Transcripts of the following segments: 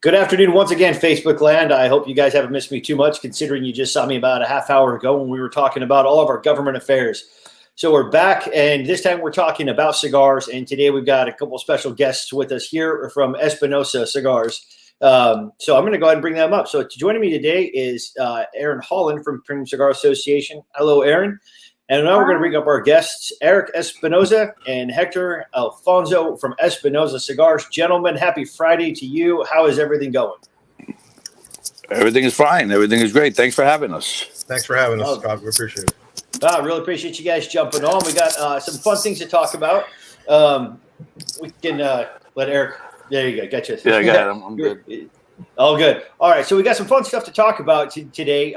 Good afternoon once again, Facebook land. I hope you guys haven't missed me too much, considering you just saw me about a half hour ago when we were talking about all of our government affairs. So we're back, and this time we're talking about cigars. And today we've got a couple special guests with us here from Espinoza Cigars. So I'm going to go ahead and bring them up. So joining me today is Aaron Holland from Premium Cigar Association. Hello, Aaron. And now we're going to bring up our guests, Erik Espinosa and Hector Alfonso from Espinoza Cigars. Gentlemen, happy Friday to you. How is everything going? Everything is fine. Everything is great. Thanks for having us. Thanks for having us, Scott. We appreciate it. I really appreciate you guys jumping on. We got some fun things to talk about. We can let Erik. There you go. Gotcha. Yeah, go ahead. I'm good. All good. All right. So we got some fun stuff to talk about today.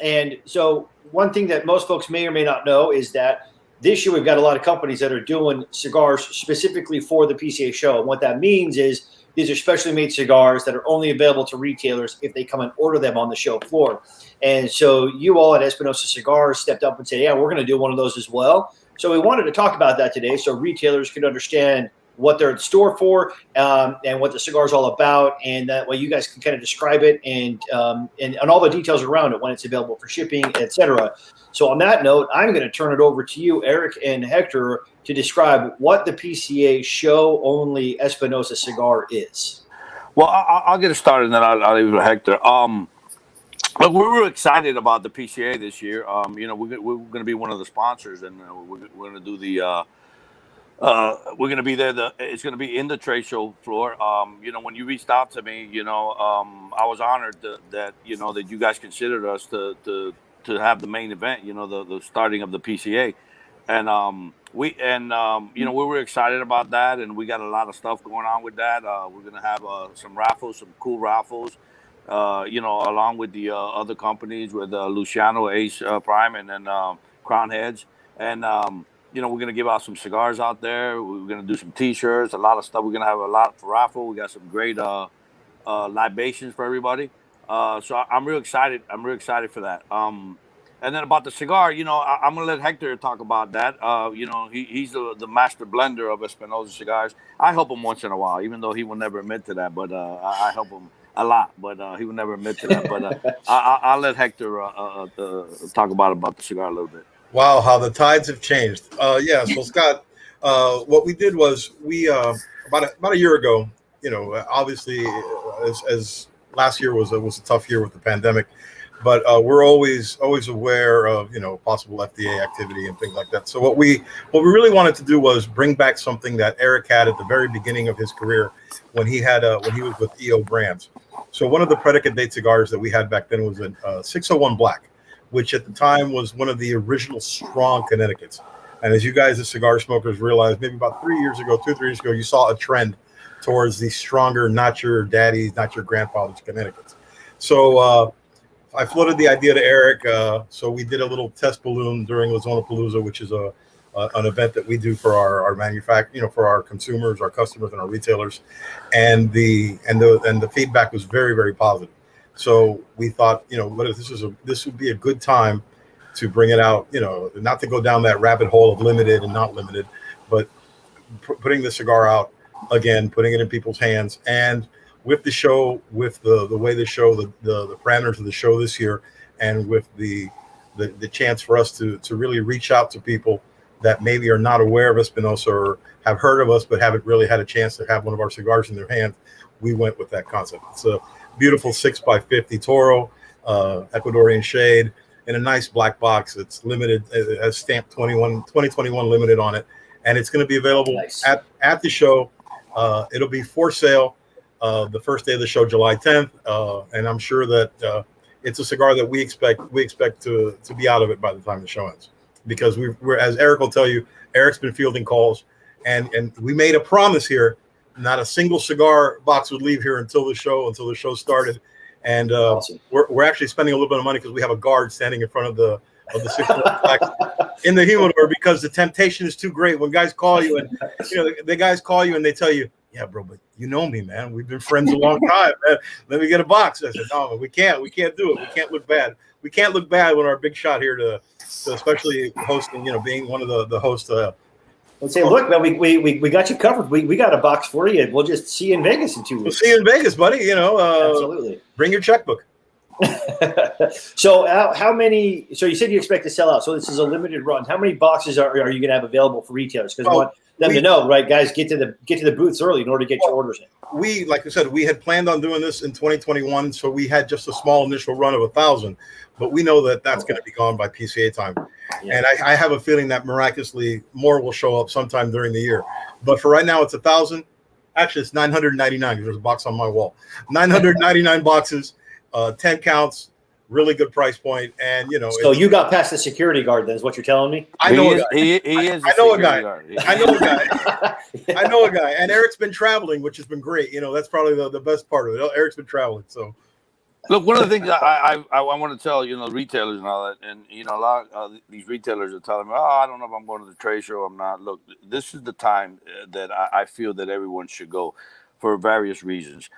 And so one thing that most folks may or may not know is that this year we've got a lot of companies that are doing cigars specifically for the PCA show. And what that means is these are specially made cigars that are only available to retailers if they come and order them on the show floor. And so you all at Espinoza Cigars stepped up and said, yeah, we're going to do one of those as well. So we wanted to talk about that today so retailers could understand what they're in store for and what the cigar is all about. And that way you guys can kind of describe it and all the details around it when it's available for shipping, etc. So on that note, I'm going to turn it over to you, Erik and Hector, to describe what the PCA show-only Espinoza cigar is. Well, I'll get it started, and then I'll leave it to Hector. Look, we were excited about the PCA this year. We're going to be one of the sponsors, and we're going to do the we're going to be there. It's going to be in the trade show floor. When you reached out to me, I was honored that you guys considered us to have the main event. The starting of the PCA, and we were excited about that, and we got a lot of stuff going on with that. We're going to have some raffles, some cool raffles. Along with the other companies with Luciano, Ace Prime, and then Crown Heads, and we're going to give out some cigars out there. We're going to do some T-shirts, a lot of stuff. We're going to have a lot for raffle. We got some great libations for everybody. So I'm real excited. I'm real excited for that. And then about the cigar, I'm going to let Hector talk about that. He's the master blender of Espinoza Cigars. I help him once in a while, even though he will never admit to that. But I help him a lot, but he will never admit to that. But I'll let Hector talk about the cigar a little bit. Wow, how the tides have changed. So Scott, what we did was we about a year ago, obviously as last year was a tough year with the pandemic, but we're always aware of possible FDA activity and things like that. So what we really wanted to do was bring back something that Erik had at the very beginning of his career when he was with EO Brands. So one of the predicate date cigars that we had back then was a 601 Black, which at the time was one of the original strong Connecticut's. And as you guys as cigar smokers realized, maybe about 3 years ago, 2-3 years ago, you saw a trend towards the stronger, not your daddy's, not your grandfather's Connecticut's. So I floated the idea to Erik. So we did a little test balloon during Lazonapalooza, which is an event that we do for our manufacturer, for our consumers, our customers, and our retailers. And the feedback was very, very positive. So we thought, what if this would be a good time to bring it out, not to go down that rabbit hole of limited and not limited, but putting the cigar out again, putting it in people's hands. And with the show, with the way the show, the parameters of the show this year, and with the chance for us to really reach out to people that maybe are not aware of Espinoza or have heard of us but haven't really had a chance to have one of our cigars in their hand, we went with that concept. It's a beautiful 6x50 Toro, Ecuadorian shade, in a nice black box. It's limited. It has stamped 2021 limited on it, and it's going to be available at the show. It'll be for sale the first day of the show, July 10th, and I'm sure that it's a cigar that we expect to be out of it by the time the show ends, because we're, as Erik will tell you, Erik's been fielding calls, and we made a promise here. Not a single cigar box would leave here until the show started. And awesome. we're actually spending a little bit of money because we have a guard standing in front of the 6 in the humidor, because the temptation is too great when guys call you, and the guys call you and they tell you, yeah, bro, but you know me, man. We've been friends a long time, man. Let me get a box. I said, no, we can't do it. We can't look bad. We can't look bad when our big shot here to especially hosting, being one of the hosts and say, look, man, we got you covered. We got a box for you. We'll just see you in Vegas in 2 weeks. We'll see you in Vegas, buddy. You know, absolutely. Bring your checkbook. So how many? So you said you expect to sell out. So this is a limited run. How many boxes are you going to have available for retailers? Because we want them to know, right, guys? Get to the booths early in order to get your orders in. We, like I said, we had planned on doing this in 2021, so we had just a small initial run of 1,000, but we know that that's going to be gone by PCA time, and I have a feeling that miraculously more will show up sometime during the year. But for right now, it's 1,000. Actually, it's 999 because there's a box on my wall. 999 boxes, 10 counts. Really good price point, and you know. So you got past the security guard, then, is what you're telling me? I know a guy. He is. I know a guy. I know a guy. I know a guy, and Erik's been traveling, which has been great. You know, that's probably the best part of it. Erik's been traveling, so. Look, one of the things I want to tell retailers and all that, and a lot of these retailers are telling me, oh, I don't know if I'm going to the trade show. I'm not. Look, this is the time that I feel that everyone should go, for various reasons.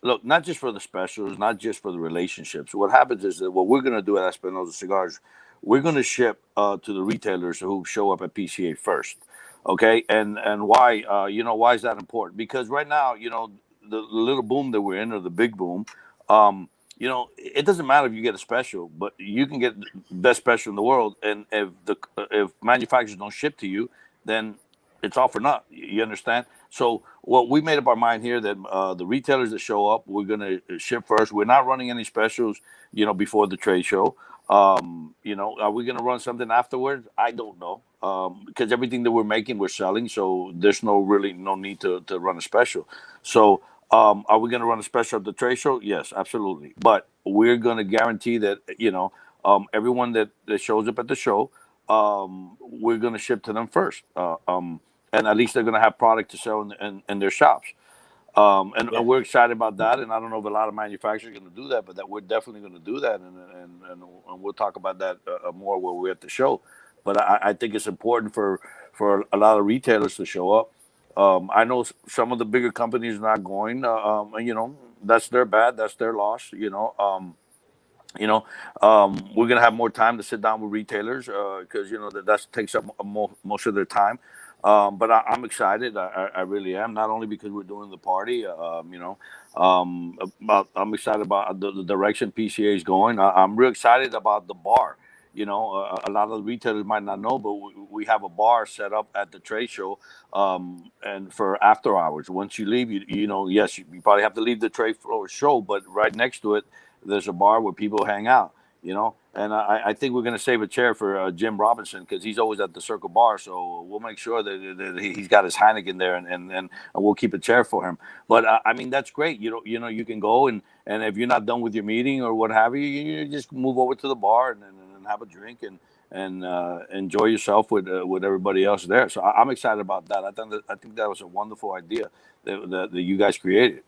Look, not just for the specials, not just for the relationships. What happens is that what we're going to do at Espinoza Cigars, we're going to ship to the retailers who show up at PCA first. Okay, and why? Why is that important? Because right now, the little boom that we're in, or the big boom, it doesn't matter if you get a special, but you can get the best special in the world, and if manufacturers don't ship to you, then it's all for naught. You understand? So what we made up our mind here that the retailers that show up, we're going to ship first. We're not running any specials, before the trade show. Are we going to run something afterwards? I don't know, because everything that we're making, we're selling. So there's no need to run a special. So are we going to run a special at the trade show? Yes, absolutely. But we're going to guarantee that, everyone that shows up at the show, we're going to ship to them first. And at least they're going to have product to sell in their shops. And we're excited about that. And I don't know if a lot of manufacturers are going to do that, but that we're definitely going to do that. And we'll talk about that more when we're at the show. But I think it's important for a lot of retailers to show up. I know some of the bigger companies are not going. That's their bad. That's their loss. We're going to have more time to sit down with retailers because, that takes up most of their time. But I'm excited. I really am. Not only because we're doing the party, I'm excited about the direction PCA is going. I'm real excited about the bar. A lot of the retailers might not know, but we have a bar set up at the trade show, and for after hours. Once you leave, yes, you probably have to leave the trade floor show, but right next to it, there's a bar where people hang out. And I think we're going to save a chair for Jim Robinson because he's always at the Circle Bar. So we'll make sure that he's got his Heineken there, and we'll keep a chair for him. But that's great. You can go and if you're not done with your meeting or what have you, you just move over to the bar and have a drink and enjoy yourself with everybody else there. So I'm excited about that. I think that was a wonderful idea that you guys created.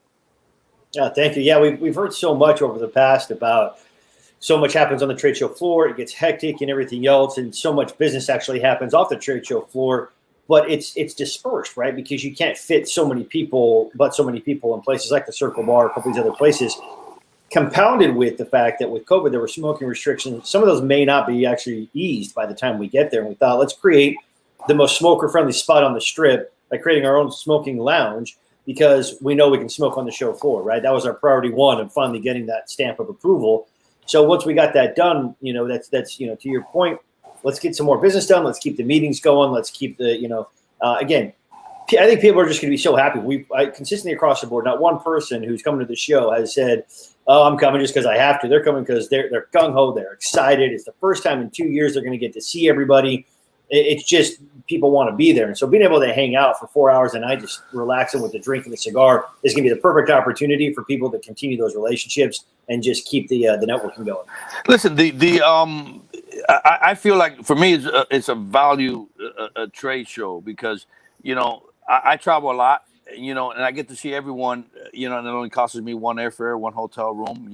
Yeah, thank you. Yeah, we've heard so much over the past about. So much happens on the trade show floor. It gets hectic and everything else, and so much business actually happens off the trade show floor. But it's dispersed, right? Because you can't fit so many people in places like the Circle Bar, a couple of these other places. Compounded with the fact that with COVID there were smoking restrictions. Some of those may not be actually eased by the time we get there. And we thought, let's create the most smoker-friendly spot on the Strip by creating our own smoking lounge because we know we can smoke on the show floor, right? That was our priority one of finally getting that stamp of approval. So once we got that done, that's to your point, let's get some more business done. Let's keep the meetings going. Let's keep the, again, I think people are just going to be so happy. I consistently across the board, not one person who's coming to the show has said, oh, I'm coming just because I have to. They're coming because they're gung-ho. They're excited. It's the first time in 2 years they're going to get to see everybody. It's just people want to be there. And so being able to hang out for 4 hours a night, just relaxing with a drink and a cigar is going to be the perfect opportunity for people to continue those relationships and just keep the networking going. Listen, I feel like for me it's a value a trade show because I travel a lot, and I get to see everyone, and it only costs me one airfare, one hotel room.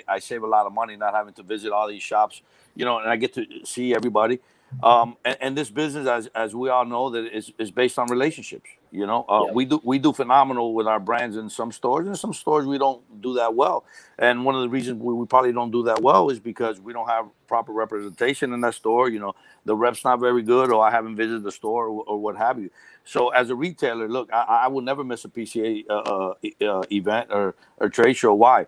I save a lot of money not having to visit all these shops, and I get to see everybody. And this business, as we all know, that is based on relationships. Yeah. We do phenomenal with our brands in some stores, and some stores we don't do that well. And one of the reasons we probably don't do that well is because we don't have proper representation in that store. The rep's not very good, or I haven't visited the store, or what have you. So as a retailer, look, I will never miss a PCA event or trade show. Why?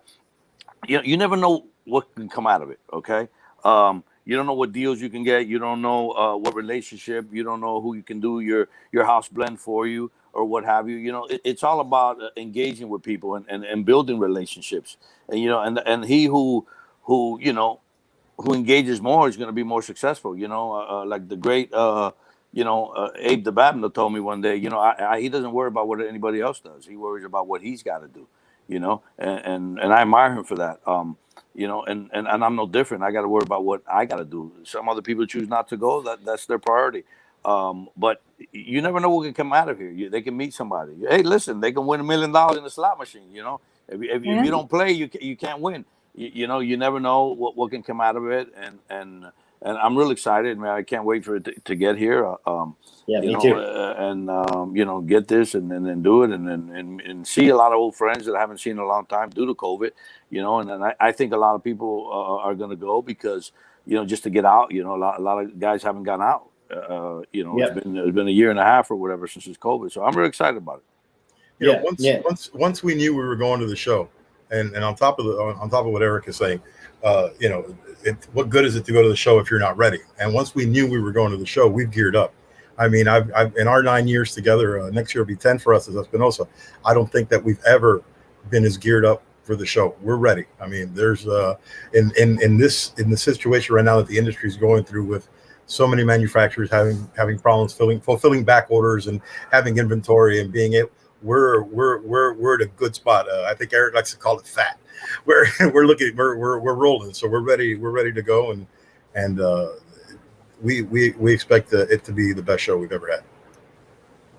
You never know what can come out of it. Okay. You don't know what deals you can get. You don't know what relationship. You don't know who you can do your house blend for you, or what have you. It's all about engaging with people and building relationships. And he who engages more is going to be more successful. Like the great Abe the Babner told me one day. He doesn't worry about what anybody else does. He worries about what he's got to do. And I admire him for that. And I'm no different. I got to worry about what I got to do. Some other people choose not to go. That's their priority. But you never know what can come out of here. They can meet somebody. Hey, listen, they can win $1 million in a slot machine. If you don't play, you can't win. You never know what can come out of it. And I'm real excited, man. I can't wait for it to get here. Me too. Get this and then do it and see a lot of old friends that I haven't seen in a long time due to COVID. And I think a lot of people are going to go because just to get out. A lot of guys haven't gone out. It's been a year and a half or whatever since it's COVID. So I'm really excited about it. Once we knew we were going to the show, and on top of what Erik is saying, what good is it to go to the show if you're not ready? And once we knew we were going to the show, we've geared up. I mean, I've in our 9 years together, next year will be 10 for us as Espinoza. I don't think that we've ever been as geared up for the show. We're ready. I mean, there's in the situation right now that the industry is going through with so many manufacturers having problems fulfilling back orders and having inventory and being able. We're at a good spot. I think Erik likes to call it fat. We're rolling, so we're ready to go, and we expect it to be the best show we've ever had.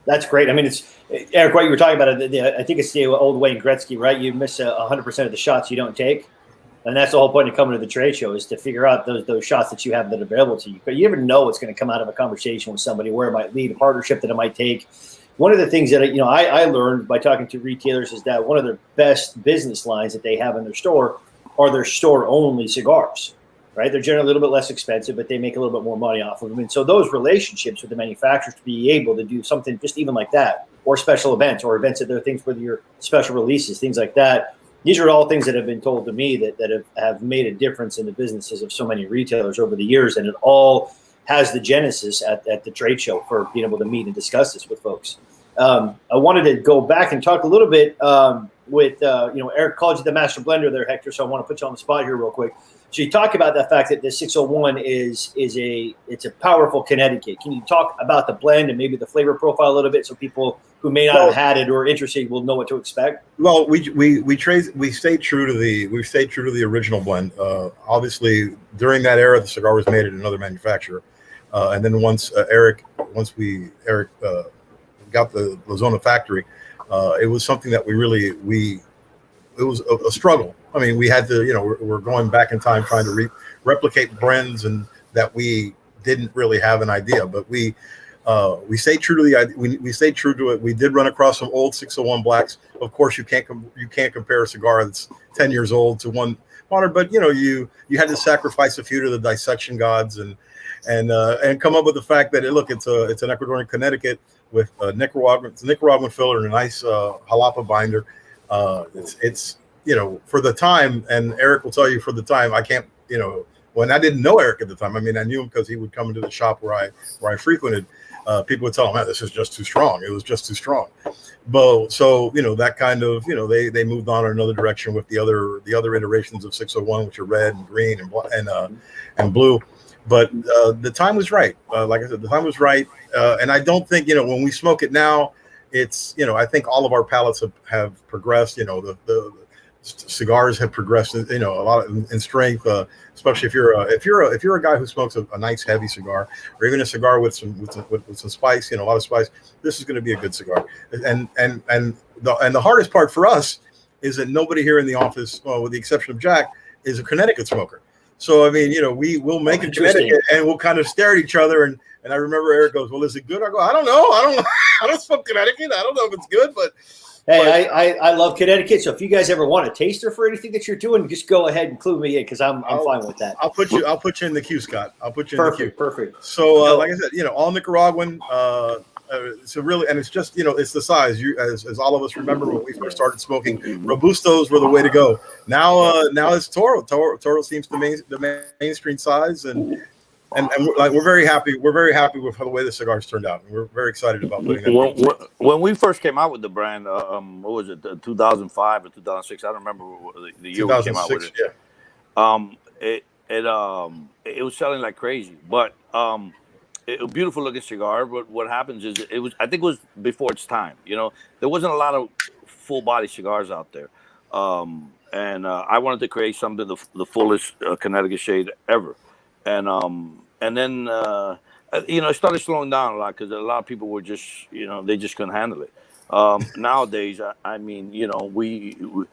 That's great. I mean, it's Erik, what you were talking about. I think it's the old Wayne Gretzky, right? You miss 100% of the shots you don't take, and that's the whole point of coming to the trade show is to figure out those shots that you have that are available to you. But you never know what's going to come out of a conversation with somebody, where it might lead, a partnership that it might take. One of the things that I learned by talking to retailers is that one of their best business lines that they have in their store are their store-only cigars, right? They're generally a little bit less expensive, but they make a little bit more money off of them. And so those relationships with the manufacturers to be able to do something just even like that, or special events, or events that there are things with your special releases, things like that. These are all things that have been told to me that have made a difference in the businesses of so many retailers over the years, and it all has the genesis at the trade show for being able to meet and discuss this with folks. I wanted to go back and talk a little bit with Erik called you the master blender there, Hector. So I want to put you on the spot here real quick. So you talk about the fact that the 601 it's a powerful Connecticut. Can you talk about the blend and maybe the flavor profile a little bit so people who may not have had it or interested will know what to expect? Well, we stayed true to the original blend. Obviously, during that era, the cigar was made at another manufacturer, and then once Erik got the Lazona factory, it was something that it was a struggle. I mean, we had to, we're going back in time trying to replicate blends and that we didn't really have an idea, but we stayed true to the idea. We stayed true to it. We did run across some old 601 blacks. Of course, you can't compare a cigar that's 10 years old to one modern, but you had to sacrifice a few to the dissection gods and come up with the fact that it's an Ecuadorian Connecticut with a Nicaraguan filler and a nice jalapa binder. It's for the time, and Erik will tell you for the time, I can't, when I didn't know Erik at the time, I mean, I knew him because he would come into the shop where I frequented. People would tell him, man, this is just too strong. It was just too strong. But so, that kind of, they moved on in another direction with the other iterations of 601, which are red and green and blue. But the time was right. Like I said, the time was right. And I don't think, when we smoke it now, it's, I think all of our palates have progressed. The cigars have progressed, a lot in strength, especially if you're a guy who smokes a nice heavy cigar, or even a cigar with some spice, a lot of spice. This is going to be a good cigar. And the hardest part for us is that nobody here in the office, well, with the exception of Jack, is a Connecticut smoker. So I mean, we'll make it Connecticut, and we'll kind of stare at each other. And I remember Eric goes, "Well, is it good?" I go, "I don't know. I don't smoke Connecticut. I don't know if it's good, but." Hey, I love Connecticut. So if you guys ever want a taster for anything that you're doing, just go ahead and clue me in because I'm fine with that. I'll put you in the queue, Scott. I'll put you in the queue. Perfect. So like I said, all Nicaraguan. So really, and it's just it's the size. As all of us remember when we first started smoking, Robustos were the way to go. Now it's Toro. Toro seems the mainstream size, and we're very happy. We're very happy with the way the cigars turned out. We're very excited about putting that. When we first came out with the brand, what was it, 2005 or 2006? I don't remember the year we came out with it. Yeah. It was selling like crazy, but a beautiful looking cigar. But what happens is I think it was before its time. There wasn't a lot of full body cigars out there, and I wanted to create something the fullest Connecticut shade ever, and then it started slowing down a lot because a lot of people were just they just couldn't handle it. Nowadays, I mean, we do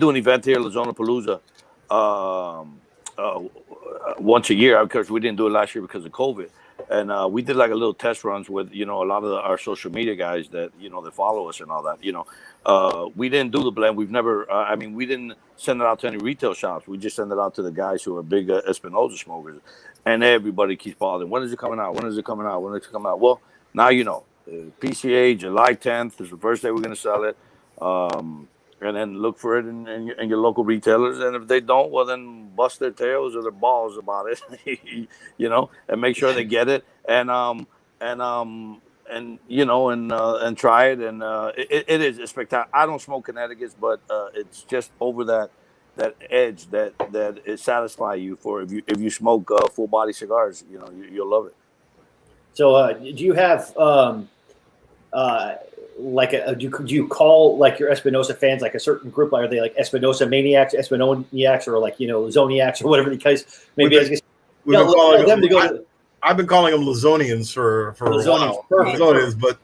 an event here, Lazonapalooza, once a year. Of course, we didn't do it last year because of COVID, and we did like a little test runs with a lot of our social media guys that that follow us and all that. We didn't do the blend. We've never. We didn't send it out to any retail shops. We just send it out to the guys who are big Espinoza smokers, and everybody keeps bothering. When is it coming out? When is it coming out? When is it coming out? Well, now PCA July 10th is the first day we're going to sell it. And then look for it in your local retailers. And if they don't, well, then bust their tails or their balls about it, and make sure they get it. And try it. And it is spectacular. I don't smoke Connecticut's, but it's just over that edge that it satisfies you for if you smoke full body cigars, you'll love it. So do you have do you call like your Espinoza fans like a certain group? Are they like Espinoza maniacs, Espinoniacs, or like Zoniacs or whatever the case? Maybe I've been calling them Lazonians for a while. Perfect. Lazonians, but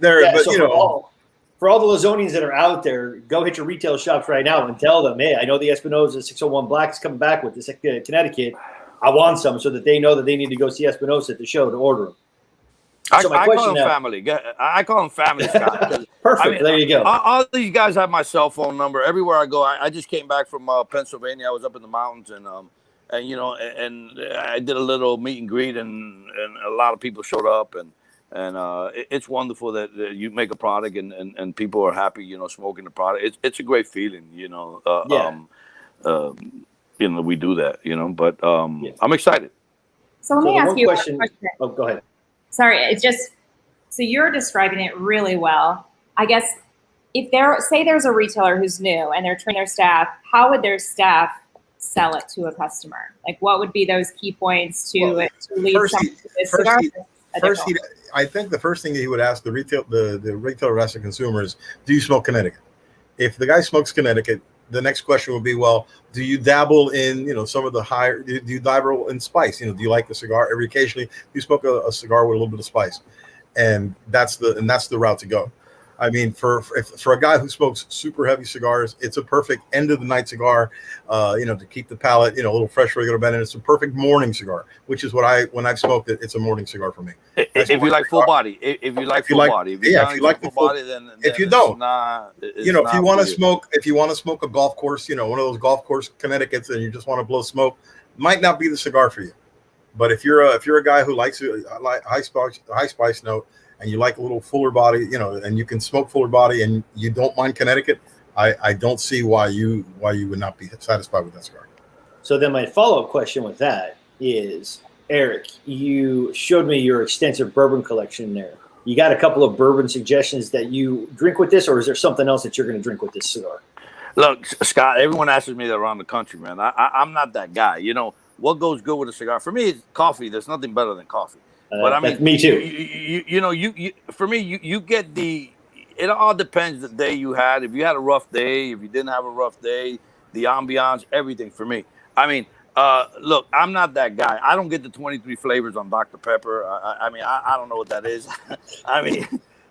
for all the Lazonians that are out there, go hit your retail shops right now and tell them, hey, I know the Espinoza 601 Black is coming back with this Connecticut. I want some, so that they know that they need to go see Espinoza at the show to order them. I call them family. I call them family, Scott. Perfect. There you go. All these guys have my cell phone number. Everywhere I go, I just came back from Pennsylvania. I was up in the mountains, and I did a little meet and greet, and a lot of people showed up, and it's wonderful that you make a product and people are happy, smoking the product. It's a great feeling, we do that, but I'm excited. So let me ask you a question. Oh, go ahead. Sorry, it's just, so you're describing it really well. I guess if there's a retailer who's new and they're training their staff, how would their staff sell it to a customer? Like, what would be those key points to lead someone to this cigar? I think the first thing he would ask the retailer ask the consumer is, do you smoke Connecticut? If the guy smokes Connecticut, the next question would be, well, do you dabble in, some of the higher, do you dabble in spice? Do you like the cigar? Every occasionally, do you smoke a cigar with a little bit of spice? And that's the route to go. I mean, for a guy who smokes super heavy cigars, it's a perfect end of the night cigar, to keep the palate, a little fresh before you go to bed. And it's a perfect morning cigar, which is when I've smoked it, it's a morning cigar for me. If you like full body, if you like full body, if you like the full body, then if you don't, if you want to smoke a golf course, one of those golf course Connecticut's, and you just want to blow smoke, might not be the cigar for you. But if you're a guy who likes a high spice note, and you like a little fuller body, and you can smoke fuller body, and you don't mind Connecticut, I don't see why you would not be satisfied with that cigar. So then my follow-up question with that is, Eric, you showed me your extensive bourbon collection there. You got a couple of bourbon suggestions that you drink with this, or is there something else that you're going to drink with this cigar? Look, Scott, everyone asks me that around the country, man. I'm not that guy. What goes good with a cigar? For me, it's coffee. There's nothing better than coffee. But I mean, me too. For me, you get it all depends the day you had. If you had a rough day, if you didn't have a rough day, the ambiance, everything for me. I mean, look, I'm not that guy. I don't get the 23 flavors on Dr. Pepper. I don't know what that is.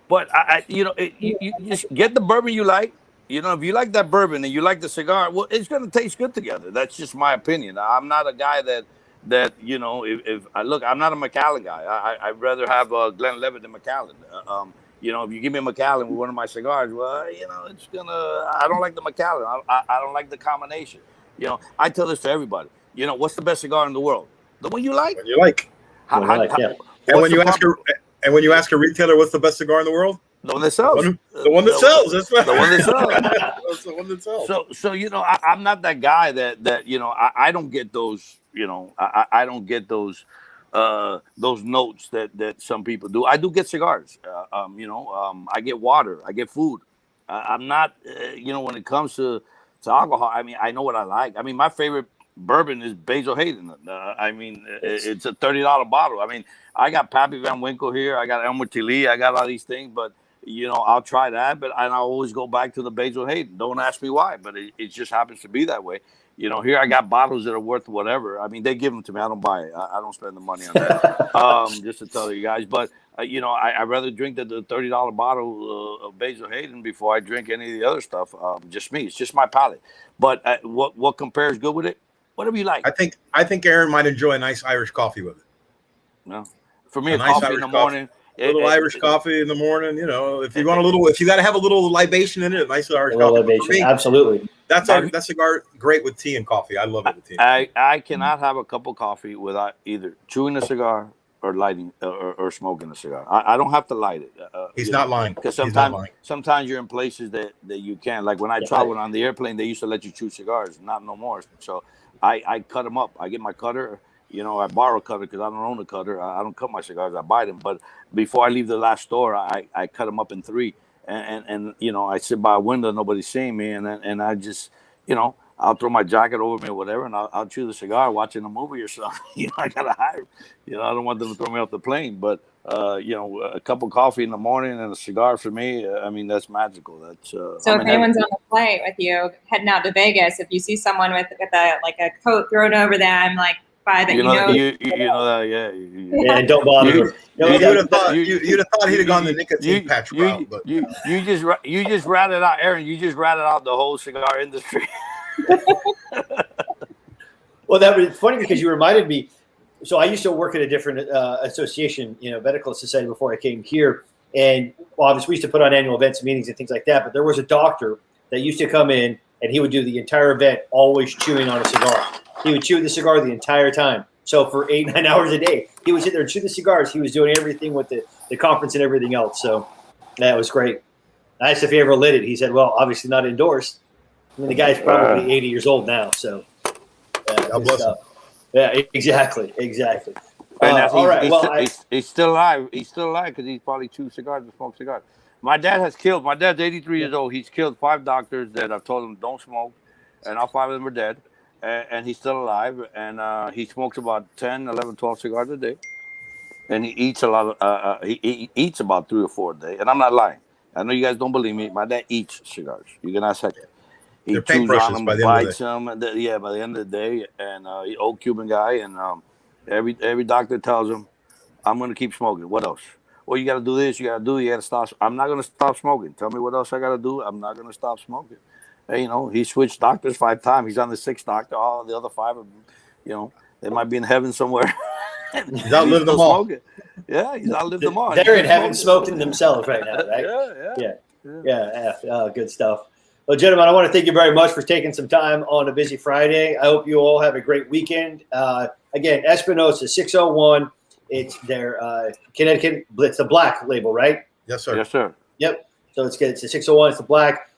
But you just get the bourbon you like, if you like that bourbon and you like the cigar, well, it's going to taste good together. That's just my opinion. I'm not a guy that if I look, I'm not a Macallan guy. I'd rather have Glenlivet than Macallan. If you give me a Macallan with one of my cigars, well, it's gonna. I don't like the Macallan. I don't like the combination. I tell this to everybody. What's the best cigar in the world? The one you like. When you like. And when you ask a retailer what's the best cigar in the world, the one that sells. The one that sells. That's right. The one that sells. That's the one that sells. So I'm not that guy that I don't get those. I don't get those notes that some people do. I do get cigars. I get water. I get food. I'm not. When it comes to alcohol, I mean, I know what I like. I mean, my favorite bourbon is Basil Hayden. It's a $30 bottle. I mean, I got Pappy Van Winkle here. I got Elmer Tilly. I got all these things, but I'll try that. But I always go back to the Basil Hayden. Don't ask me why, but it just happens to be that way. Here I got bottles that are worth whatever. I mean, they give them to me. I don't buy it. I don't spend the money on that. Just to tell you guys. But I'd rather drink the $30 bottle of Basil Hayden before I drink any of the other stuff. Just me. It's just my palate. But what compares good with it? Whatever you like. I think Aaron might enjoy a nice Irish coffee with it. No, for me, a nice coffee Irish in the morning. A little Irish coffee in the morning. If you want if you got to have a little libation in it, a nice Irish coffee. Libation, absolutely. That cigar great with tea and coffee. I love it with tea. I cannot have a cup of coffee without either chewing a cigar or lighting or smoking a cigar. I don't have to light it. He's not lying. Because sometimes you're in places that you can't. Like when I traveled on the airplane, they used to let you chew cigars. Not no more. So I cut them up. I get my cutter. I borrow a cutter because I don't own a cutter. I don't cut my cigars. I buy them. But before I leave the last store, I cut them up in 3. And I sit by a window, nobody's seeing me. And I just, I'll throw my jacket over me or whatever, and I'll chew the cigar watching a movie or something. I got to hire. I don't want them to throw me off the plane. But, a cup of coffee in the morning and a cigar for me, that's magical. That's so if anyone's on the flight with you heading out to Vegas, if you see someone with a coat thrown over them, like, that you know that, yeah. And don't bother. You'd have thought he'd have gone the nicotine patch route. But you just ratted out, Aaron. You just ratted out the whole cigar industry. Well, that was funny because you reminded me. So I used to work at a different association, medical society before I came here, and obviously we used to put on annual events, meetings, and things like that. But there was a doctor that used to come in, and he would do the entire event always chewing on a cigar. He would chew the cigar the entire time. So for 8-9 hours a day, he would sit there and chew the cigars. He was doing everything with the conference and everything else. So that was great. I asked if he ever lit it. He said, well, obviously not indoors. I mean, the guy's probably 80 years old now. So God bless him. Yeah, exactly. All right. He's still alive. He's still alive because he's probably chew cigars and smoke cigars. My dad's 83 years old. He's killed 5 doctors that have told him don't smoke, and all 5 of them are dead. And he's still alive, and he smokes about 10, 11, 12 cigars a day, and he eats a lot. He eats about 3 or 4 a day, and I'm not lying. I know you guys don't believe me. My dad eats cigars. You can ask Hector. He They're chews on them, by the bites them, by the end of the day. And old Cuban guy, and every doctor tells him, "I'm going to keep smoking." What else? Well, you got to do this. You got to stop. I'm not going to stop smoking. Tell me what else I got to do. I'm not going to stop smoking. He switched doctors 5 times. He's on the 6th doctor. All the other 5 are, they might be in heaven somewhere. He's outlived them all. Yeah, he's outlived them all. They're in heaven smoking themselves right now, right? Yeah. Good stuff. Well, gentlemen, I want to thank you very much for taking some time on a busy Friday. I hope you all have a great weekend. Again, Espinoza 601. It's their Connecticut Blitz, the black label, right? Yes, sir. Yes, sir. Yep. So it's good. It's a 601. It's the black.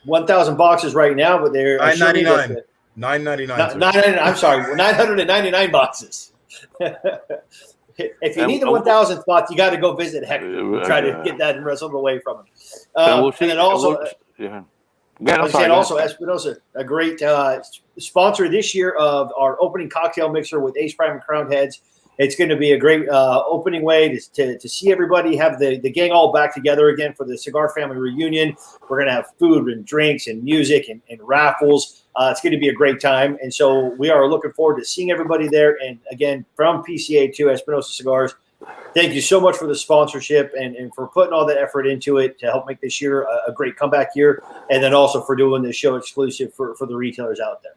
1,000 boxes right now, but they're $9.99. $9.99. I'm sorry, 999 boxes. If you need the 1,000th spot, you got to go visit Hector. Try to get that and wrestle away from him. And then also, Espinoza, a great sponsor this year of our opening cocktail mixer with Ace Prime and Crowned Heads. It's going to be a great opening way to see everybody, have the gang all back together again for the Cigar Family Reunion. We're going to have food and drinks and music and raffles. It's going to be a great time. And so we are looking forward to seeing everybody there. And again, from PCA to Espinoza Cigars, Thank you so much for the sponsorship and for putting all that effort into it to help make this year a great comeback year, and then also for doing this show exclusive for the retailers out there.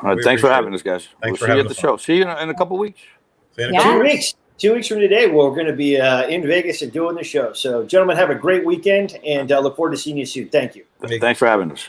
All right, thanks for having us, guys. Thanks We'll for see you having at the us show. on. See you in a couple weeks. See you in a Yeah. couple 2 weeks. weeks. 2 weeks from today, we're going to be in Vegas and doing the show. So, gentlemen, have a great weekend, and look forward to seeing you soon. Thank you. Thanks for having us.